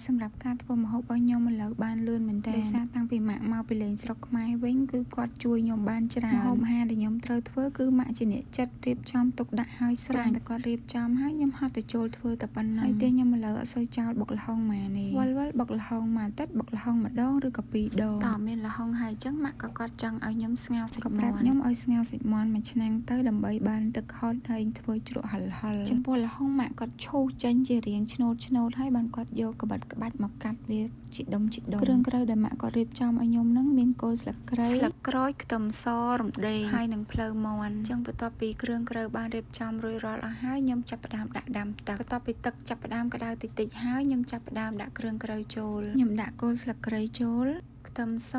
សម្រាប់ការធ្វើម្ហូបឲ្យខ្ញុំឥឡូវបានលឿនមែនតើដោយសារតាំងពីម៉ាក់មកពីលេងស្រុកខ្មែរវិញគឺគាត់ជួយខ្ញុំបានច្រើនម្ហូបអាហារដែលខ្ញុំត្រូវធ្វើគឺម៉ាក់ជាអ្នកចាត់រៀបចំទុកដាក់ឲ្យស្រេចតែគាត់រៀបចំហើយខ្ញុំហត់ទៅចូលធ្វើតែប៉ុណ្ណឹងហើយទេខ្ញុំឥឡូវអត់សូវចោលបុកល្ហុងម៉ានេះវល់បុកល្ហុងមួយអាទិត្យបុកល្ហុងម្ដងឬក៏ពីរដងតើមានល្ហុងហើយអញ្ចឹងម៉ាក់ក៏គាត់ចង់ឲ្យខ្ញុំស្ងោរសាច់មាន់ខ្ញុំឲ្យស្ងោរសាច់មាន់មួយឆ្នាំងទៅដើម្បីបានទឹកហុតហើយធ្វើជ្រក់ហិលចំពោះល្ហុងម៉ាក់គាត់ឈូសចេញជារាងឆ្នូតហើយបានគាត់យកកបិតក្បាច់មកកាត់វាជាដុំគ្រឿងក្រៅដែលម៉ាក់គាត់រៀបចំឲ្យខ្ញុំហ្នឹងមានគល់ស្លឹកគ្រៃស្លឹកក្រូចខ្ទឹមសរំដេងហើយនឹងភ្លៅមាន់អញ្ចឹងបន្ទាប់ពីគ្រឿងក្រៅបានរៀបចំរួចរាល់អស់ហើយខ្ញុំចាប់ផ្ដើមដាក់ដាំទឹកបន្ទាប់ពីទឹកចាប់ផ្ដើមក្តៅតិចហើយខ្ញុំចាប់ផ្ដើមដាក់គ្រឿងក្រៅចូលខ្ញុំដាក់គល់ស្លឹកគ្រៃចូលខ្ទឹមស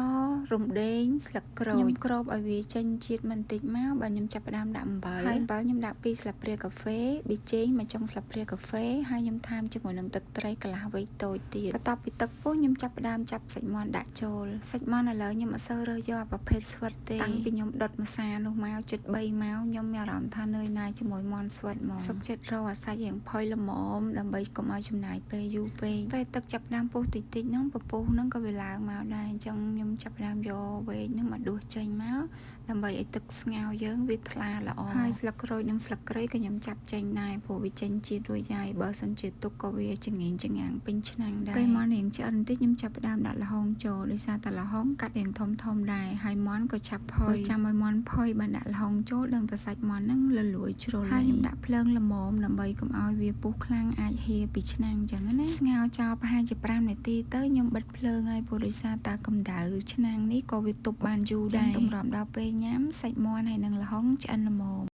រំដេងស្លឹកក្រូចខ្ញុំគ្របឲ្យវាចេញជាតិបន្តិចមកបាទខ្ញុំចាប់ផ្ដើមដាក់អំបិលហើយអំបិលខ្ញុំដាក់2ស្លាបព្រាកាហ្វេប៊ីចេងមួយចុងស្លាបព្រាកាហ្វេហើយខ្ញុំថែមជាមួយនឹងទឹកត្រីកន្លះវែកតូចទៀតបន្ទាប់ពីទឹកពុះខ្ញុំចាប់ផ្ដើមចាប់សាច់មាន់ដាក់ចូលសាច់មាន់ឥឡូវខ្ញុំអត់សូវរើសយកប្រភេទស្វិតទេតាំងពីខ្ញុំដុតម្សានោះមកជិត3ម៉ោងខ្ញុំមានអារម្មណ៍ថានឿយណាយជាមួយមាន់ស្វិតមកសុខចិត្តរកអាសាច់រៀងផុយល្មមដើម្បីកុំឲ្យចំណាយពេលយូរពេកពេលទឹកចាប់ផ្ដើមពុះតិចហ្នឹងពពុះហ្នឹងក៏វាឡើងមកដែរអញ្ចឹងខ្ញុំចាប់ផ្ដើមយកវែកហ្នឹងមកដួសចេញមកដើម្បីឲ្យទឹកស្ងោរយើងវាថ្លាល្អហើយស្លឹកក្រូចនិងស្លឹកគ្រៃក៏ខ្ញុំចាប់ចេញដែរព្រោះវាចេញជាតិរួចហើយបើសិនជាទុកក៏វាចង្អៀងពេញឆ្នាំងដែរពេលមាន់រៀងឆ្អិនបន្តិចខ្ញុំចាប់ផ្ដើមដាក់ល្ហុងចូលដោយសារតែល្ហុងកាត់រៀងធំដែរហើយមាន់ក៏ឆាប់ផុយចាំឲ្យមាន់ផុយបានដាក់ល្ហុងចូលដឹងតែសាច់មាន់ហ្នឹងលលួយជ្រុលហើយខ្ញុំដាក់ភ្លើងល្មមដើម្បីកុំឲ្យវាពុះខ្លាំងអាចហៀពីឆ្នាំងអញ្ចឹងណាស្ងោរចោលប្រហែលជា5នាទីទៅខ្ញុំបិទភ្លើងហើយព្រោះដោយសារតែកម្ដៅឆ្នាំងនេះក៏វាទប់បានយូរដែរទម្រាំដល់ពេលញ៉ាំសាច់មាន់ហើយនឹងល្ហុងឆ្អិនល្មម